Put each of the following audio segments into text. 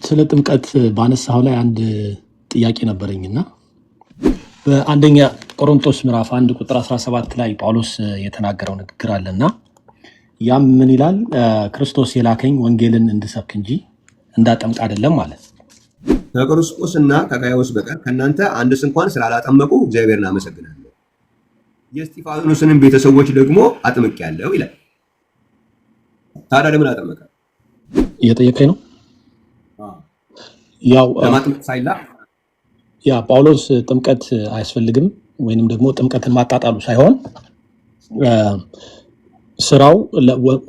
ስለ ጥምቀት ባነሳው ላይ አንድ ጥያቄ ነበረኝና በአንደኛ ቆሮንቶስ ምዕራፍ 1 ቁጥር 17 ላይ ጳውሎስ የተናገረው ንግግር አለና ያም ምን ይላል? ክርስቶስ የላከኝ ወንጌልን እንድሰብክ እንጂ እንዳጠምቅ አይደለም ማለት። ከክርስቶስና ከጋይዮስ በቀር ከእናንተ አንድስ እንኳን ስላላጠመቁ እግዚአብሔርን አመሰግናለሁ። የእስጢፋኖስንም ቤተሰቦች ደግሞ አጥምቄአለሁ ይላል። ታዲያ ለምን አጠመቀ? እየጠየቀኝ ነው። ያው ለማጥመቅ ሳይላክ ጳውሎስ ጥምቀት አያስፈልግም ወይንም ደግሞ ጥምቀትን ማጣጣሉ ሳይሆን ስራው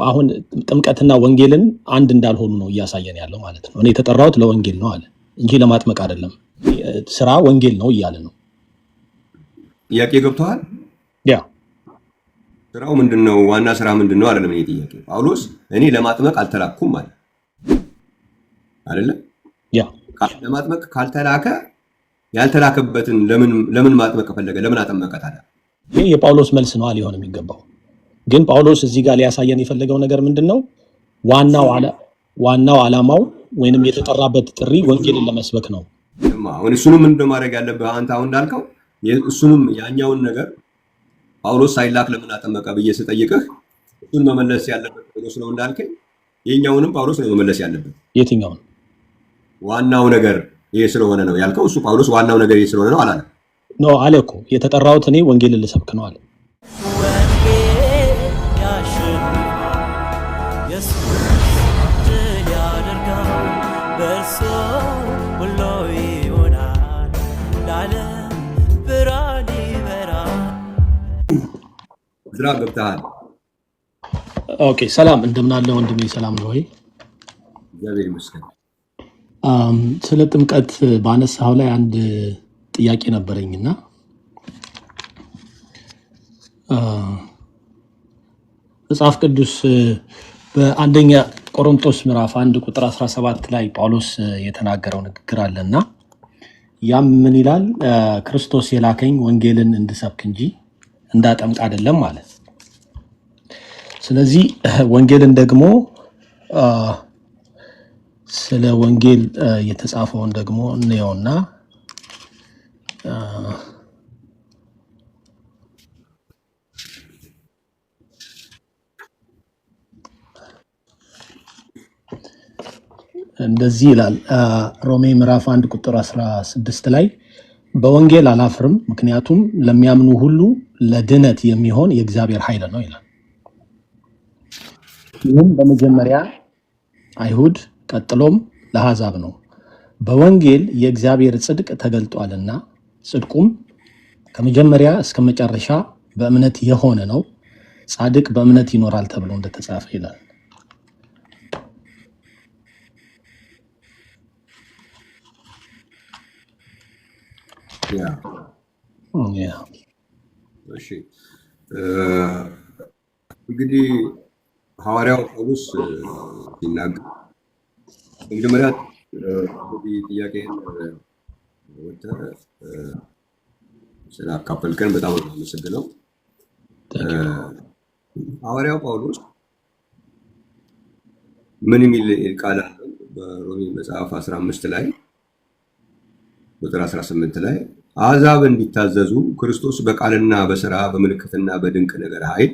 አሁን ጥምቀትና ወንጌልን አንድ እንዳልሆኑ ነው እያሳየን ያለው ማለት ነው። እኔ የተጠራሁት ለወንጌል ነው አለ እንጂ ለማጥመቅ አይደለም። ስራ ወንጌል ነው እያለ ነው። ጥያቄ ገብቶሃል? ያ ስራው ምንድነው? ዋና ስራ ምንድነው? አይደለም ይሄ ጥያቄ። ጳውሎስ እኔ ለማጥመቅ አልተላኩም ማለት አይደለም። ያ ለማጥመቅ ካልተላከ ያልተላከበትን ለምን ማጥመቅ ፈለገ? ለምን አጠመቀ ታዲያ? ይሄ የጳውሎስ መልስ ነው ሊሆን የሚገባው። ግን ጳውሎስ እዚህ ጋር ሊያሳየን የፈለገው ነገር ምንድነው? ዋናው ዓላማው ወይንም የተጠራበት ጥሪ ወንጌልን ለመስበክ ነው። አሁን እሱንም ምንድነው ማድረግ ያለብህ አንተ? አሁን እንዳልከው እሱንም ያኛውን ነገር ጳውሎስ ሳይላክ ለምን አጠመቀ ብዬ ስጠይቅህ እሱን መመለስ ያለበት ጳውሎስ ነው እንዳልከኝ፣ የኛውንም ጳውሎስ ነው መመለስ ያለበት። የትኛውን? ዋናው ነገር ይሄ ስለሆነ ነው ያልከው። እሱ ጳውሎስ ዋናው ነገር ይሄ ስለሆነ ነው አላለም? ነው አለ እኮ። የተጠራሁት እኔ ወንጌልን ልሰብክ ነው አለ። ዝራ ገብተሃል? ኦኬ፣ ሰላም እንደምን አለ ወንድሜ? ሰላም ነው ወይ? እግዚአብሔር ይመስገን። ስለ ጥምቀት ባነሳው ላይ አንድ ጥያቄ ነበረኝና መጽሐፍ ቅዱስ በአንደኛ ቆሮንቶስ ምዕራፍ 1 ቁጥር 17 ላይ ጳውሎስ የተናገረው ንግግር አለና ያም ምን ይላል? ክርስቶስ የላከኝ ወንጌልን እንድሰብክ እንጂ እንዳጠምቅ አይደለም ማለት። ስለዚህ ወንጌልን ደግሞ ስለ ወንጌል የተጻፈውን ደግሞ እንየውና እንደዚህ ይላል። ሮሜ ምዕራፍ 1 ቁጥር 16 ላይ በወንጌል አላፍርም፣ ምክንያቱም ለሚያምኑ ሁሉ ለድነት የሚሆን የእግዚአብሔር ኃይል ነው ይላል። ይህም በመጀመሪያ አይሁድ ቀጥሎም ለአሕዛብ ነው። በወንጌል የእግዚአብሔር ጽድቅ ተገልጧልና ጽድቁም ከመጀመሪያ እስከ መጨረሻ በእምነት የሆነ ነው። ጻድቅ በእምነት ይኖራል ተብሎ እንደተጻፈ ይላል። እሺ፣ እንግዲህ ሐዋርያው ጳውሎስ ሲናገር መጀመሪያ ጥያቄን ወጥተህ ስላካፈልከን በጣም ነው የማመሰግነው። ሐዋርያው ጳውሎስ ምን የሚል ቃል አለ? በሮሜ መጽሐፍ 15 ላይ ቁጥር 18 ላይ አሕዛብ እንዲታዘዙ ክርስቶስ በቃልና በሥራ በምልክትና በድንቅ ነገር ኃይል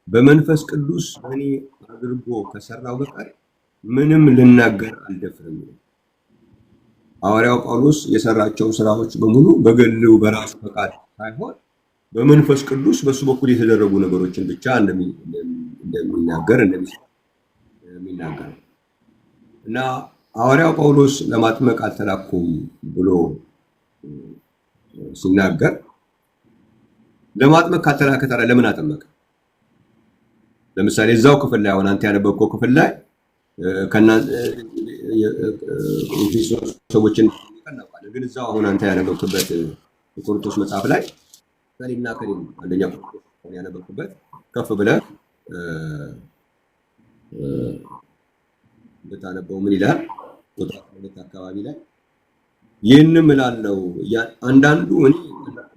በመንፈስ ቅዱስ በእኔ አድርጎ ከሰራው በቀር ምንም ልናገር አልደፍርም። ሐዋርያው ጳውሎስ የሰራቸው ስራዎች በሙሉ በግሉ በራሱ ፈቃድ ሳይሆን በመንፈስ ቅዱስ በሱ በኩል የተደረጉ ነገሮችን ብቻ እንደሚናገር እና ሐዋርያው ጳውሎስ ለማጥመቅ አልተላኩም ብሎ ሲናገር ለማጥመቅ ካልተላከ ታዲያ ለምን አጠመቀ? ለምሳሌ እዛው ክፍል ላይ አሁን አንተ ያነበብከው ክፍል ላይ ሰዎችን እናውቃለን፣ ግን እዛው አሁን አንተ ያነበብክበት የቆሮንቶስ መጽሐፍ ላይ ከሌና ከሌም አንደኛ ቆሮንቶስ ያነበብክበት ከፍ ብለህ ብታነበው ምን ይላል? ቁጥር 2 አካባቢ ላይ ይህንም እላለሁ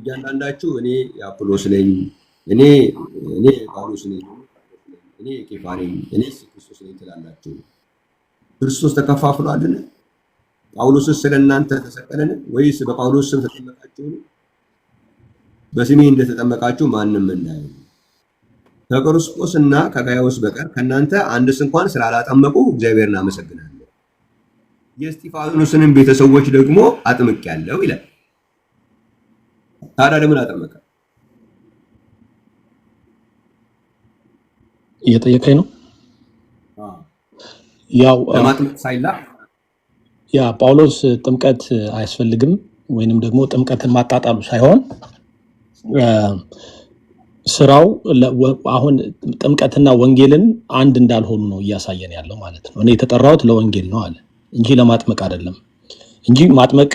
እያንዳንዳችሁ እኔ የአጵሎስ ነኝ፣ እኔ ጳውሎስ ነኝ፣ እኔ ኬፋ ነኝ፣ እኔ ክርስቶስ ነኝ ትላላችሁ። ክርስቶስ ተከፋፍሏልን? ጳውሎስስ ስለእናንተ ተሰቀለን? ወይስ በጳውሎስ ስም ተጠመቃችሁ? በስሜ እንደተጠመቃችሁ ማንም እንዳይ ከክርስቶስና ከጋይዮስ በቀር ከእናንተ አንድስ እንኳን ስላላጠመቁ እግዚአብሔርን አመሰግናለሁ። የእስጢፋኖስንም ቤተሰቦች ደግሞ አጥምቄአለሁ ይላል። ታዲያ ለምን አጠመቀ? እየጠየቀኝ ነው። ያው ለማጥመቅ ሳይላክ ጳውሎስ ጥምቀት አያስፈልግም ወይንም ደግሞ ጥምቀትን ማጣጣሉ ሳይሆን ስራው አሁን ጥምቀትና ወንጌልን አንድ እንዳልሆኑ ነው እያሳየን ያለው ማለት ነው። እኔ የተጠራሁት ለወንጌል ነው አለ እንጂ ለማጥመቅ አይደለም፣ እንጂ ማጥመቅ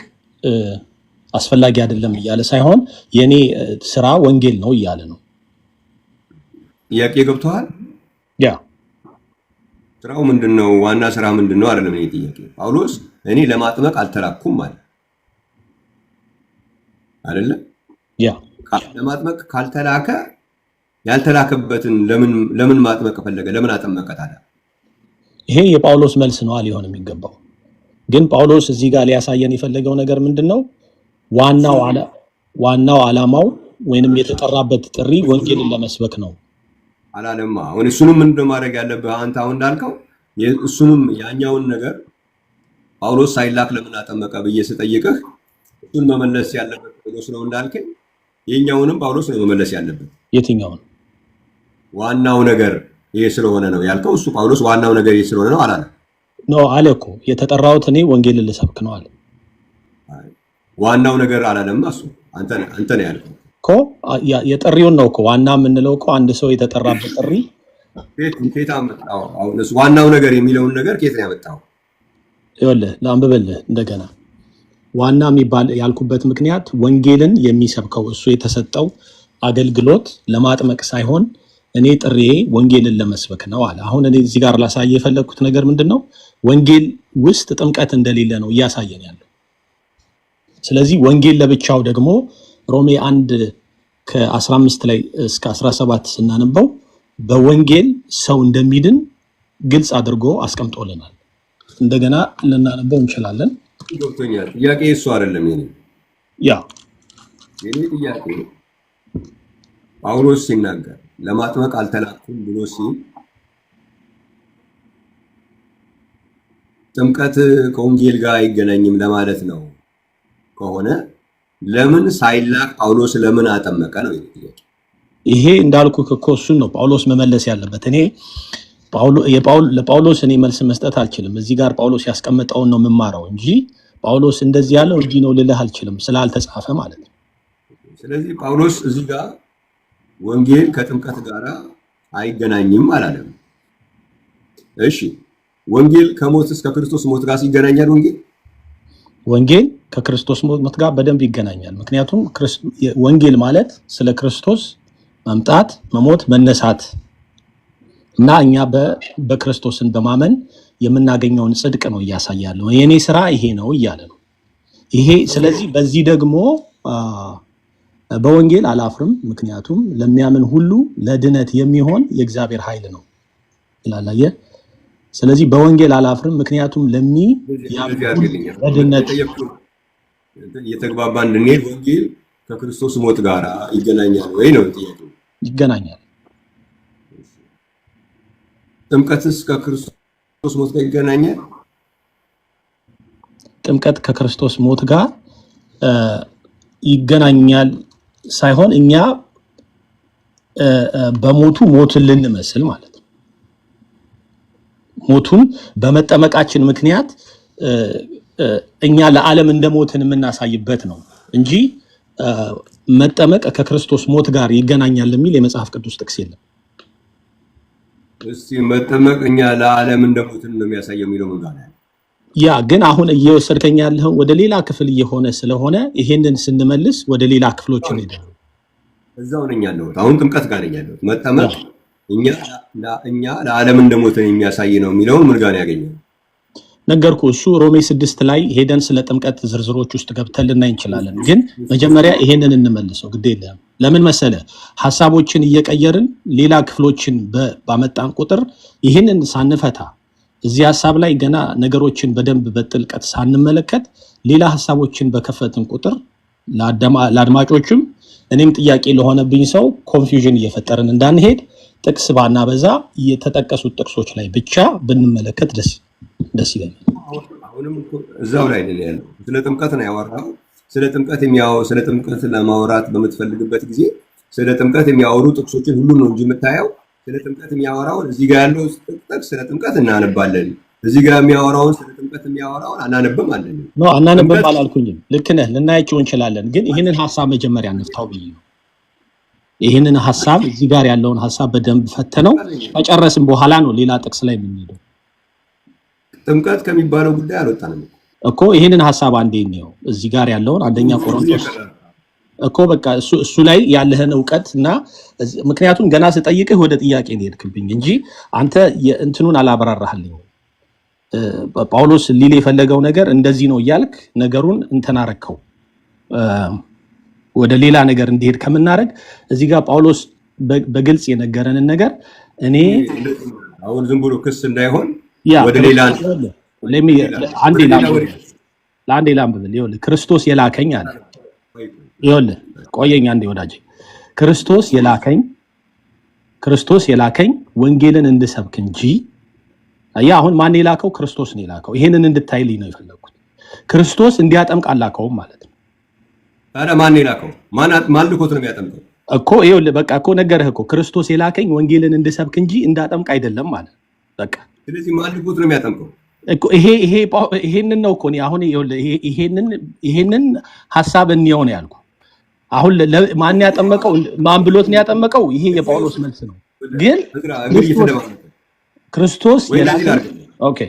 አስፈላጊ አይደለም እያለ ሳይሆን የኔ ስራ ወንጌል ነው እያለ ነው። ጥያቄ ገብቶሃል? ያ ስራው ምንድነው? ዋና ስራ ምንድነው? አይደለም እኔ ጥያቄ። ጳውሎስ እኔ ለማጥመቅ አልተላኩም ማለት አይደለም። ያ ለማጥመቅ ካልተላከ ያልተላከበትን ለምን ማጥመቅ ፈለገ? ለምን አጠመቀ ታዲያ? ይሄ የጳውሎስ መልስ ነው ሊሆን የሚገባው። ግን ጳውሎስ እዚህ ጋር ሊያሳየን የፈለገው ነገር ምንድነው? ዋናው ዓላማው ወይንም የተጠራበት ጥሪ ወንጌልን ለመስበክ ነው አላለማ። አሁን እሱንም ምንድነው ማድረግ ያለብህ አንተ? አሁን እንዳልከው እሱንም ያኛውን ነገር ጳውሎስ ሳይላክ ለምን አጠመቀ ብዬ ስጠይቅህ እሱን መመለስ ያለበት ጳውሎስ ነው እንዳልከኝ፣ የኛውንም ጳውሎስ ነው መመለስ ያለበት። የትኛውን? ዋናው ነገር ይሄ ስለሆነ ነው ያልከው። እሱ ጳውሎስ ዋናው ነገር ይሄ ስለሆነ ነው አላለ? ነው አለ እኮ የተጠራሁት እኔ ወንጌልን ልሰብክ ነው አለ። ዋናው ነገር አላለም እሱ። አንተ ነው ያልከው እኮ የጥሪውን ነው እኮ ዋና የምንለው እኮ አንድ ሰው የተጠራበት ጥሪ ከየት አመጣው? አሁን እሱ ዋናው ነገር የሚለውን ነገር ከየት ነው ያመጣው? ይኸውልህ ላንብብልህ እንደገና። ዋና የሚባል ያልኩበት ምክንያት ወንጌልን የሚሰብከው እሱ የተሰጠው አገልግሎት ለማጥመቅ ሳይሆን እኔ ጥሪዬ ወንጌልን ለመስበክ ነው አለ። አሁን እኔ እዚህ ጋር ላሳየ የፈለግኩት ነገር ምንድነው? ወንጌል ውስጥ ጥምቀት እንደሌለ ነው እያሳየን ያለው። ስለዚህ ወንጌል ለብቻው ደግሞ ሮሜ 1 ከ15 ላይ እስከ 17 ስናነበው በወንጌል ሰው እንደሚድን ግልጽ አድርጎ አስቀምጦልናል። እንደገና ልናነበው እንችላለን። ዶክተኛል ጥያቄ እሱ አይደለም የኔ ጥያቄ ጳውሎስ ሲናገር ለማጥመቅ አልተላኩም ብሎ ሲል ጥምቀት ከወንጌል ጋር አይገናኝም ለማለት ነው ከሆነ ለምን ሳይላክ ጳውሎስ ለምን አጠመቀ ነው ጥያቄ። ይሄ እንዳልኩ እኮ እሱን ነው ጳውሎስ መመለስ ያለበት። እኔ ለጳውሎስ እኔ መልስ መስጠት አልችልም። እዚህ ጋር ጳውሎስ ያስቀመጠውን ነው የምማረው እንጂ ጳውሎስ እንደዚህ ያለው እንዲህ ነው ልልህ አልችልም ስላልተጻፈ ማለት ነው። ስለዚህ ጳውሎስ እዚህ ጋር ወንጌል ከጥምቀት ጋር አይገናኝም አላለም። እሺ ወንጌል ከሞት እስከ ክርስቶስ ሞት ጋር ይገናኛል? ወንጌል ከክርስቶስ ሞት ጋር በደንብ ይገናኛል። ምክንያቱም ወንጌል ማለት ስለ ክርስቶስ መምጣት፣ መሞት፣ መነሳት እና እኛ በክርስቶስን በማመን የምናገኘውን ጽድቅ ነው እያሳያለሁ። የኔ ስራ ይሄ ነው እያለ ነው። ይሄ ስለዚህ በዚህ ደግሞ በወንጌል አላፍርም፣ ምክንያቱም ለሚያምን ሁሉ ለድነት የሚሆን የእግዚአብሔር ኃይል ነው ይላል። ስለዚህ በወንጌል አላፍርም፣ ምክንያቱም ለድነት እየተግባባን እንድንሄድ ወንጌል ከክርስቶስ ሞት ጋር ይገናኛል ወይ ነው ጥያቄው? ይገናኛል። ጥምቀትስ ከክርስቶስ ሞት ጋር ይገናኛል? ጥምቀት ከክርስቶስ ሞት ጋር ይገናኛል ሳይሆን እኛ በሞቱ ሞትን ልንመስል ማለት ነው። ሞቱን በመጠመቃችን ምክንያት እኛ ለዓለም እንደሞትን የምናሳይበት ነው እንጂ መጠመቅ ከክርስቶስ ሞት ጋር ይገናኛል የሚል የመጽሐፍ ቅዱስ ጥቅስ የለም። እስቲ መጠመቅ እኛ ለዓለም እንደሞትን ነው የሚያሳየው የሚለው ምን ጋር ነው? ያ ግን አሁን እየወሰድከኝ ያለው ወደ ሌላ ክፍል እየሆነ ስለሆነ ይሄንን ስንመልስ ወደ ሌላ ክፍሎች እንሄዳለን። እዛው ነኝ ያለሁት አሁን ጥምቀት ጋር ነኝ ያለሁት። መጠመቅ እኛ ለዓለም እንደሞትን የሚያሳይ ነው የሚለውን ምን ጋር ነው ያገኘው? ነገርኩ። እሱ ሮሜ 6 ላይ ሄደን ስለ ጥምቀት ዝርዝሮች ውስጥ ገብተን ልናይ እንችላለን። ግን መጀመሪያ ይሄንን እንመልሰው። ግድ የለም። ለምን መሰለ ሐሳቦችን እየቀየርን ሌላ ክፍሎችን ባመጣን ቁጥር ይሄንን ሳንፈታ እዚህ ሀሳብ ላይ ገና ነገሮችን በደንብ በጥልቀት ሳንመለከት ሌላ ሀሳቦችን በከፈትን ቁጥር ለአድማጮችም እኔም ጥያቄ ለሆነብኝ ሰው ኮንፊውዥን እየፈጠርን እንዳንሄድ ጥቅስ ባናበዛ የተጠቀሱት ጥቅሶች ላይ ብቻ ብንመለከት ደስ ይለኛል። አሁንም እዛው ላይ ነው ያለው። ስለ ጥምቀት ነው ያወራው። ስለ ጥምቀት ለማውራት በምትፈልግበት ጊዜ ስለ ጥምቀት የሚያወሩ ጥቅሶችን ሁሉ ነው እንጂ የምታየው ስለ ጥምቀት የሚያወራውን እዚህ ጋር ያለው ጥቅስ ስለ ጥምቀት እናነባለን፣ እዚህ ጋር የሚያወራውን ስለ ጥምቀት የሚያወራውን አናነብም አለን። ኖ አናነብም አላልኩኝም። ልክ ነህ፣ ልናያቸው እንችላለን። ግን ይህንን ሀሳብ መጀመሪያ እንፍታው ብዬ ነው። ይህንን ሀሳብ እዚህ ጋር ያለውን ሀሳብ በደንብ ፈተነው ከጨረስን በኋላ ነው ሌላ ጥቅስ ላይ የምንሄደው። ጥምቀት ከሚባለው ጉዳይ አልወጣንም እኮ። ይህንን ሀሳብ አንዴ ነው እዚህ ጋር ያለውን አንደኛ ቆሮንቶስ እኮ በቃ እሱ ላይ ያለህን እውቀት እና ምክንያቱም ገና ስጠይቅህ ወደ ጥያቄ ሄድክብኝ እንጂ አንተ እንትኑን አላበራራህልኝ። ጳውሎስ ሊል የፈለገው ነገር እንደዚህ ነው እያልክ ነገሩን እንተናረከው ወደ ሌላ ነገር እንዲሄድ ከምናደርግ እዚህ ጋር ጳውሎስ በግልጽ የነገረንን ነገር እኔ አሁን ዝም ብሎ ክስ እንዳይሆን ወደ ሌላ አንዴ ላንብብል። ይኸውልህ ክርስቶስ የላከኝ አለ። ይኸውልህ ቆየኝ አንዴ ወዳጄ። ክርስቶስ የላከኝ ወንጌልን እንድሰብክ እንጂ አሁን ማን የላከው? ክርስቶስ ነው የላከው። ይሄንን እንድታይልኝ ነው የፈለኩት። ክርስቶስ እንዲያጠምቅ አላከውም ማለት ነው። ታዲያ ማን የላከው? ማን ልኮት ነው የሚያጠምቀው እኮ? ይኸውልህ በቃ እኮ ነገርህ እኮ ክርስቶስ የላከኝ ወንጌልን እንድሰብክ እንጂ እንዳጠምቅ አይደለም ማለት በቃ። ስለዚህ ማን ልኮት ነው የሚያጠምቀው እኮ? ይሄንን ነው እኮ አሁን ይሄንን ሀሳብ እንየው ነው ያልኩ። አሁን ማን ያጠመቀው? ማን ብሎት ነው ያጠመቀው? ይሄ የጳውሎስ መልስ ነው። ግን ክርስቶስ ኦኬ፣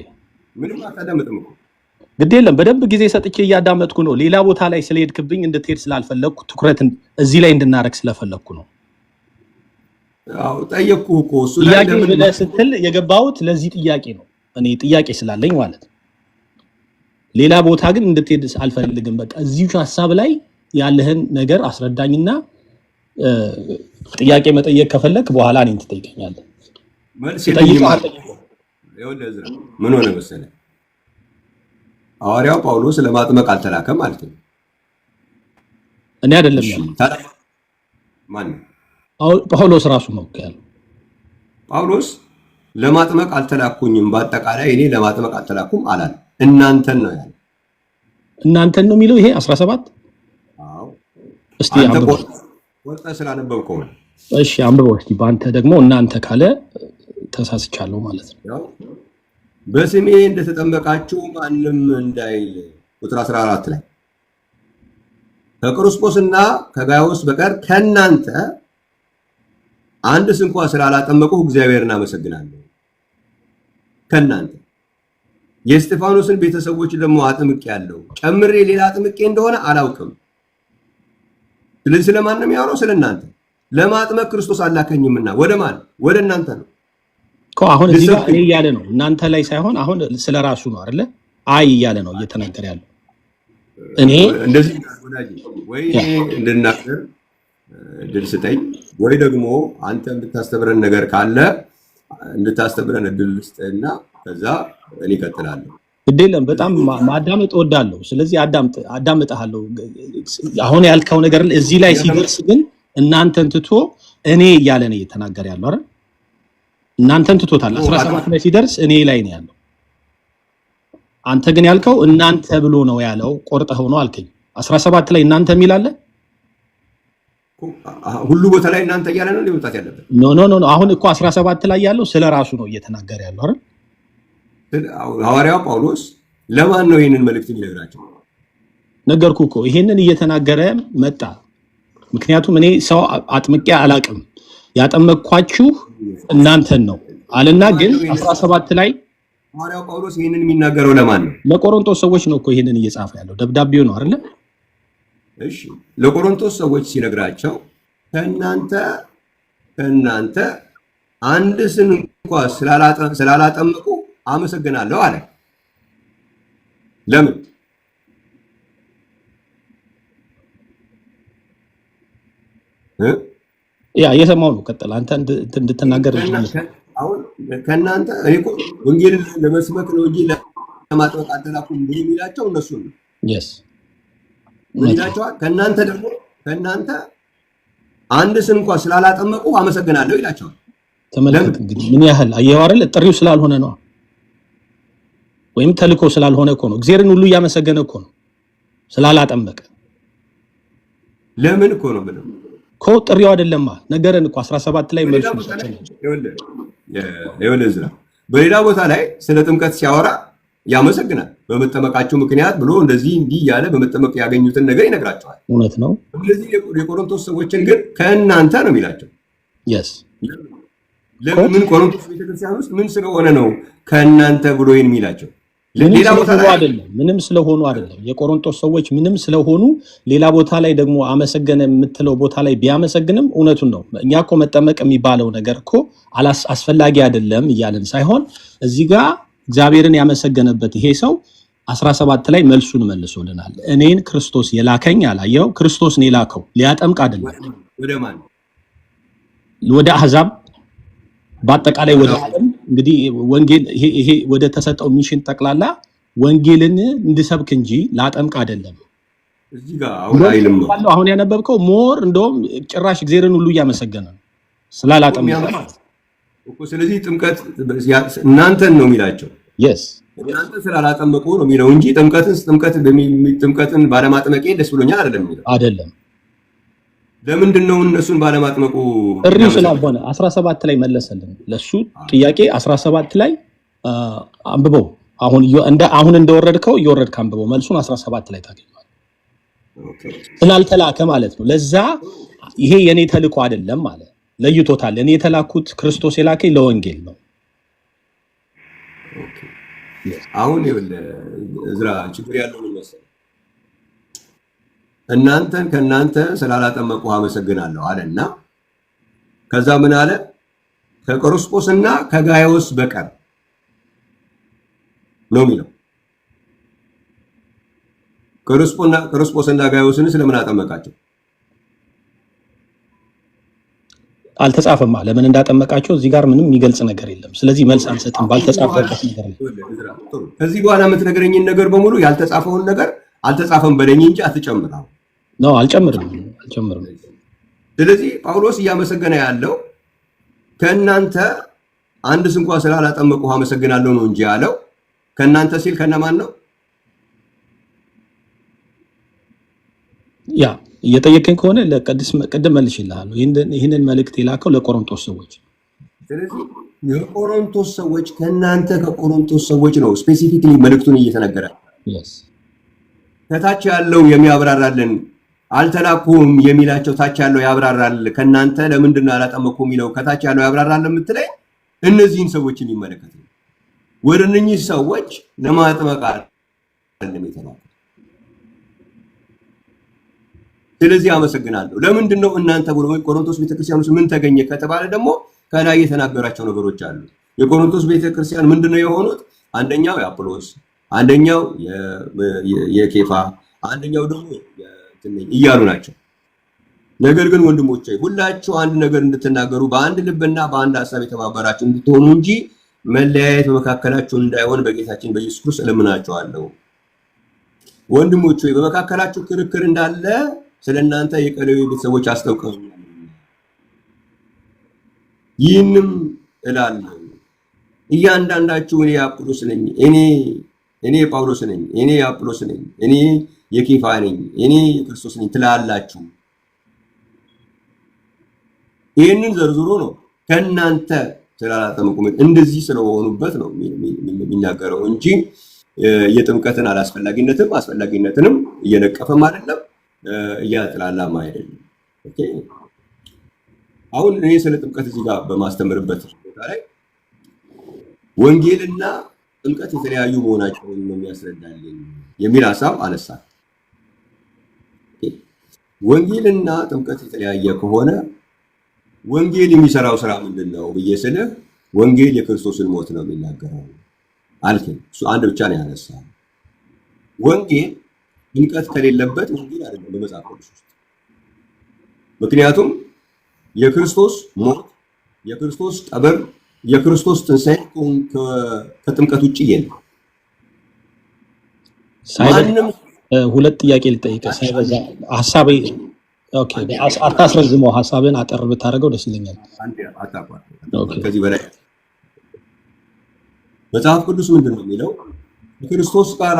ምንም አታዳምጥም እኮ። ግድ የለም በደንብ ጊዜ ሰጥቼ እያዳመጥኩ ነው። ሌላ ቦታ ላይ ስለሄድክብኝ እንድትሄድ ስላልፈለግኩ ትኩረት እዚህ ላይ እንድናረግ ስለፈለግኩ ነው። አዎ ጠየቅኩህ እኮ። እሱ ላይ ብለህ ስትል የገባሁት ለዚህ ጥያቄ ነው። እኔ ጥያቄ ስላለኝ ማለት ነው። ሌላ ቦታ ግን እንድትሄድ አልፈልግም። በቃ እዚሁ ሀሳብ ላይ ያለህን ነገር አስረዳኝና ጥያቄ መጠየቅ ከፈለክ በኋላ እኔን ትጠይቀኛለህ። መልስ ምን ሆነ መሰለህ? ሐዋርያው ጳውሎስ ለማጥመቅ አልተላከም ማለት ነው። እኔ አይደለም ያለው። ማን? ጳውሎስ ራሱ ነው ያለው። ጳውሎስ ለማጥመቅ አልተላኩኝም፣ በአጠቃላይ እኔ ለማጥመቅ አልተላኩም አላለም። እናንተን ነው ያለው። እናንተን ነው የሚለው ይሄ 17። አዎ እስቲ ወጣ ስላነበብከው ነው። እሺ አንብበው እስቲ። በአንተ ደግሞ እናንተ ካለ ተሳስቻለሁ ማለት ነው። ያው በስሜ እንደተጠመቃችሁ ማንም እንዳይል ቁጥር 14 ላይ ከክርስቶስና ከጋይዮስ በቀር ከእናንተ አንድስ እንኳን ስላላጠመቁ እግዚአብሔርን አመሰግናለሁ። ከእናንተ የእስጢፋኖስን ቤተሰቦች ደግሞ አጥምቄያለሁ፣ ጨምሬ ሌላ አጥምቄ እንደሆነ አላውቅም። ስለዚህ ስለማን ነው የሚያወራው? ስለእናንተ። ለማጥመቅ ክርስቶስ አላከኝምና ወደ ማን? ወደ እናንተ ነው እኮ። አሁን እዚህ ጋር እኔ እያለ ነው እናንተ ላይ ሳይሆን አሁን ስለራሱ ነው አይደለ? አይ እያለ ነው እየተናገረ ያለው። እኔ እንደዚህ ወይ እንድናገር እድል ስጠኝ፣ ወይ ደግሞ አንተ የምታስተምረን ነገር ካለ እንድታስተምረን እድል ስጠኝና ከዛ እኔ እቀጥላለሁ። ግድ የለም በጣም ማዳመጥ እወዳለሁ። ስለዚህ አዳምጥሃለሁ። አሁን ያልከው ነገር እዚህ ላይ ሲደርስ ግን እናንተን ትቶ እኔ እያለ ነው እየተናገረ ያለው አይደል? እናንተን ትቶታል። 17 ላይ ሲደርስ እኔ ላይ ነው ያለው። አንተ ግን ያልከው እናንተ ብሎ ነው ያለው። ቆርጠኸው ነው አልከኝ። 17 ላይ እናንተ የሚል አለ። ሁሉ ቦታ ላይ እናንተ እያለ ነው ሊወጣት ያለበት። ኖ አሁን እኮ 17 ላይ ያለው ስለራሱ ነው እየተናገረ ያለው አይደል? ሐዋርያው ጳውሎስ ለማን ነው ይህንን መልእክት የሚነግራቸው? ነገርኩ እኮ ይሄንን እየተናገረ መጣ። ምክንያቱም እኔ ሰው አጥምቄ አላቅም፣ ያጠመቅኳችሁ እናንተን ነው አለና። ግን 17 ላይ ሐዋርያው ጳውሎስ ይሄንን የሚናገረው ለማን ነው? ለቆሮንቶስ ሰዎች ነው እኮ ይሄንን እየጻፈ ያለው። ደብዳቤው ነው አይደል? እሺ ለቆሮንቶስ ሰዎች ሲነግራቸው ከእናንተ አንድስ እንኳን ስላላጠመቁ አመሰግናለሁ አለ። ለምን? ያ የሰማው ነው። ቀጥል አንተ እንድትናገር። አሁን ከእናንተ እኔ እኮ ወንጌልን ለመስበክ ነው እንጂ ለማጥመቅ አልተላኩም ብሎ የሚላቸው እነሱን ነው። ምን ይላቸዋል? ከእናንተ አንድስ እንኳን ስላላጠመቁ አመሰግናለሁ ይላቸዋል። ተመልከት እንግዲህ ምን ያህል አየኸው አይደል? ጥሪው ስላልሆነ ነው ወይም ተልኮ ስላልሆነ እኮ ነው። እግዚአብሔርን ሁሉ እያመሰገነ እኮ ነው ስላላጠመቀ። ለምን እኮ ነው ብለው እኮ ጥሪው አይደለማ ነገረን እኮ 17 ላይ መልሱ ይኸውልህ በሌላ ቦታ ላይ ስለ ጥምቀት ሲያወራ ያመሰግናል። በመጠመቃቸው ምክንያት ብሎ እንደዚህ እንዲህ እያለ በመጠመቅ ያገኙትን ነገር ይነግራቸዋል። እውነት ነው። ስለዚህ የቆሮንቶስ ሰዎችን ግን ከእናንተ ነው የሚላቸው። ለምን ቆሮንቶስ ቤተክርስቲያን ውስጥ ምን ስለሆነ ነው ከእናንተ ብሎ የሚላቸው? ሌላ ቦታ ላይ አይደለም፣ ምንም ስለሆኑ አይደለም። የቆሮንቶስ ሰዎች ምንም ስለሆኑ ሌላ ቦታ ላይ ደግሞ አመሰገነ የምትለው ቦታ ላይ ቢያመሰግንም እውነቱን ነው። እኛ እኮ መጠመቅ የሚባለው ነገር እኮ አስፈላጊ አይደለም እያልን ሳይሆን እዚህ ጋር እግዚአብሔርን ያመሰገነበት ይሄ ሰው 17 ላይ መልሱን መልሶልናል። እኔን ክርስቶስ የላከኝ አላየው። ክርስቶስ ነው የላከው፣ ሊያጠምቅ አይደለም። ወደ ማን? ወደ አሕዛብ በአጠቃላይ ወደ ዓለም። እንግዲህ ወንጌል ይሄ ወደ ተሰጠው ሚሽን ጠቅላላ ወንጌልን እንድሰብክ እንጂ ላጠምቅ አይደለም። እዚህ ጋር አሁን ያነበብከው ሞር እንደውም ጭራሽ እግዚአብሔርን ሁሉ እያመሰገነ ነው ስላላጠምቅ ማለት እኮ። ስለዚህ ጥምቀት እናንተን ነው የሚላቸው። እናንተ ስላላጠመቁ ነው የሚለው እንጂ ጥምቀትን ባለማጥመቄ ደስ ብሎኛል አይደለም የሚለው አይደለም። ለምንድን ነው እነሱን ባለማጥመቁ? ጥሪው ስላልሆነ 17 ላይ መለሰልን ለሱ ጥያቄ። 17 ላይ አንብበው። አሁን እንደወረድከው እየወረድክ አንብበው። መልሱን 17 ላይ ታገኛለህ። ስላልተላከ ማለት ነው። ለዛ ይሄ የኔ ተልእኮ አይደለም ማለት ለይቶታል። እኔ የተላኩት ክርስቶስ የላከኝ ለወንጌል ነው። አሁን እዝራ ችግር ያለው ምን መሰለህ? እናንተን ከእናንተ ስላላጠመቁ አመሰግናለሁ አለና ከዛ ምን አለ? ከቆርስጶስና ከጋይዮስ በቀር ነው የሚለው። ቆርስጶስና ጋይዮስን ስለምን አጠመቃቸው? አልተጻፈማ። ለምን እንዳጠመቃቸው እዚህ ጋር ምንም የሚገልጽ ነገር የለም። ስለዚህ መልስ አንሰጥም ባልተጻፈበት ነገር ላይ። ከዚህ በኋላ የምትነግረኝን ነገር በሙሉ ያልተጻፈውን ነገር አልተጻፈም በለኝ እንጂ አትጨምረው ነው። አልጨምርም። ስለዚህ ጳውሎስ እያመሰገነ ያለው ከእናንተ አንድስ እንኳን ስላላጠመቁ አመሰግናለሁ ነው እንጂ ያለው ከእናንተ ሲል ከነማን ነው? ያ እየጠየቀኝ ከሆነ ቅድም መልሼልሃለሁ። ይህንን መልእክት የላከው ለቆሮንቶስ ሰዎች። ስለዚህ የቆሮንቶስ ሰዎች ከቆሮንቶስ ሰዎች ነው ስፔሲፊክሊ መልእክቱን እየተነገረ ከታች ያለው የሚያብራራልን አልተላኩም የሚላቸው ታች ያለው ያብራራል። ከእናንተ ለምንድን ነው ያላጠመቁ የሚለው ከታች ያለው ያብራራል የምትለኝ እነዚህን ሰዎችን ይመለከት ነው። ወደ እነኚህ ሰዎች ለማጥመቅ አይደለም የተላከው። ስለዚህ አመሰግናለሁ። ለምንድን ነው እናንተ ቆሮንቶስ ቤተክርስቲያን ውስጥ ምን ተገኘ ከተባለ ደግሞ ከላይ የተናገራቸው ነገሮች አሉ። የቆሮንቶስ ቤተክርስቲያን ምንድነው የሆኑት? አንደኛው የአጵሎስ፣ አንደኛው የኬፋ፣ አንደኛው ደግሞ እያሉ ናቸው። ነገር ግን ወንድሞቼ ሁላችሁ አንድ ነገር እንድትናገሩ በአንድ ልብና በአንድ ሐሳብ የተባበራችሁ እንድትሆኑ እንጂ መለያየት በመካከላችሁ እንዳይሆን በጌታችን በኢየሱስ ክርስቶስ እለምናችኋለሁ። ወንድሞቼ በመካከላችሁ ክርክር እንዳለ ስለእናንተ የቀሌዊ ቤተሰቦች አስታውቀውኛል። ይህንም እላለሁ እያንዳንዳችሁ እኔ የአጵሎስ ነኝ፣ እኔ የጳውሎስ ነኝ፣ እኔ የአጵሎስ ነኝ፣ እኔ የኬፋ ነኝ፣ እኔ የክርስቶስ ነኝ ትላላችሁ። ይህንን ዘርዝሮ ነው ከእናንተ ስላላጠመቁ እንደዚህ ስለሆኑበት ነው የሚናገረው እንጂ የጥምቀትን አላስፈላጊነትም አስፈላጊነትንም እየነቀፈም አይደለም እያጥላላም አይደለም። ኦኬ አሁን እኔ ስለ ጥምቀት እዚህ ጋር በማስተምርበት ቦታ ላይ ወንጌልና ጥምቀት የተለያዩ መሆናቸውን ነው የሚያስረዳልኝ የሚል ሐሳብ አነሳ። ወንጌልና ጥምቀት የተለያየ ከሆነ ወንጌል የሚሰራው ስራ ምንድነው ብዬ ስልህ ወንጌል የክርስቶስን ሞት ነው የሚናገረው አልከኝ። እሱ አንድ ብቻ ነው ያነሳው። ወንጌል ጥምቀት ከሌለበት ወንጌል አይደለም በመጽሐፍ ቅዱስ ውስጥ። ምክንያቱም የክርስቶስ ሞት፣ የክርስቶስ ቀብር፣ የክርስቶስ ትንሣኤ ከጥምቀት ውጭ የለም። ማንም ሁለት ጥያቄ ልጠይቅ ሳይበዛ ሐሳቤ ኦኬ አታስረዝመው፣ ሐሳብን አጠር ብታደርገው ደስ ይለኛል። ከዚህ በላይ መጽሐፍ ቅዱስ ምንድን ነው የሚለው? ከክርስቶስ ጋር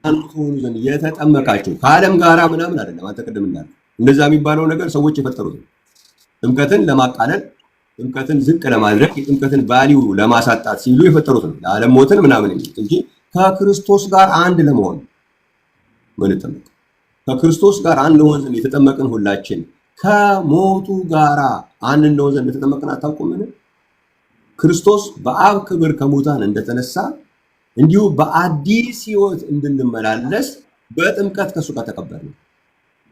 አንድ ሆኑ ዘንድ የተጠመቃቸው ከዓለም ጋር ምናምን አይደለም። አንተ ቅድም እንዳልክ እንደዛ የሚባለው ነገር ሰዎች የፈጠሩት ነው። ጥምቀትን ለማቃለል፣ ጥምቀትን ዝቅ ለማድረግ፣ የጥምቀትን ቫልዩ ለማሳጣት ሲሉ የፈጠሩት ነው። ለዓለም ሞትን ምናምን እንጂ ከክርስቶስ ጋር አንድ ለመሆን ምን ተጠመቀ? ከክርስቶስ ጋር አንድ ሆነን ዘንድ የተጠመቅን ሁላችን ከሞቱ ጋራ አንድ እንደሆነ ዘንድ የተጠመቅን አታውቁምን? ክርስቶስ በአብ ክብር ከሙታን እንደተነሳ እንዲሁ በአዲስ ሕይወት እንድንመላለስ በጥምቀት ከሱ ጋር ተቀበልን።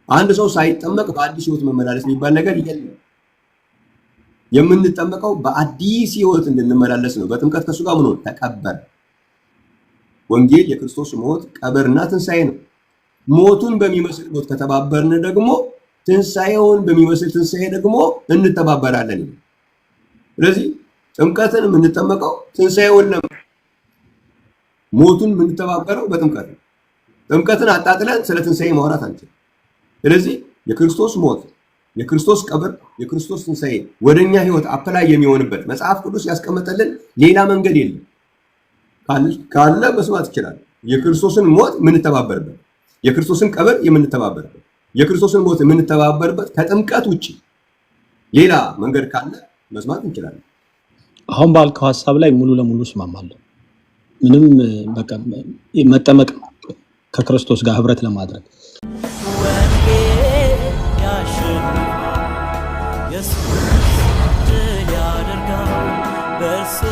አንድ ሰው ሳይጠመቅ በአዲስ ሕይወት መመላለስ የሚባል ነገር የለም። የምንጠመቀው በአዲስ ሕይወት እንድንመላለስ ነው። በጥምቀት ከሱ ጋር ምን ሆነ? ተቀበር። ወንጌል የክርስቶስ ሞት ቀብርና ትንሣኤ ነው። ሞቱን በሚመስል ሞት ከተባበርን ደግሞ ትንሣኤውን በሚመስል ትንሣኤ ደግሞ እንተባበራለን። ስለዚህ ጥምቀትን የምንጠመቀው ትንሣኤውን ሞቱን የምንተባበረው በጥምቀት ነው። ጥምቀትን አጣጥለን ስለ ትንሣኤ ማውራት አንችልም። ስለዚህ የክርስቶስ ሞት፣ የክርስቶስ ቀብር፣ የክርስቶስ ትንሣኤ ወደኛ ህይወት አፕላይ የሚሆንበት መጽሐፍ ቅዱስ ያስቀመጠልን ሌላ መንገድ የለም። ካለ መስማት ይችላል። የክርስቶስን ሞት የምንተባበርበት፣ የክርስቶስን ቀብር የምንተባበርበት፣ የክርስቶስን ሞት የምንተባበርበት ከጥምቀት ውጭ ሌላ መንገድ ካለ መስማት እንችላለን። አሁን ባልከው ሐሳብ ላይ ሙሉ ለሙሉ እስማማለሁ። ምንም በቃ መጠመቅ ከክርስቶስ ጋር ህብረት ለማድረግ Yes,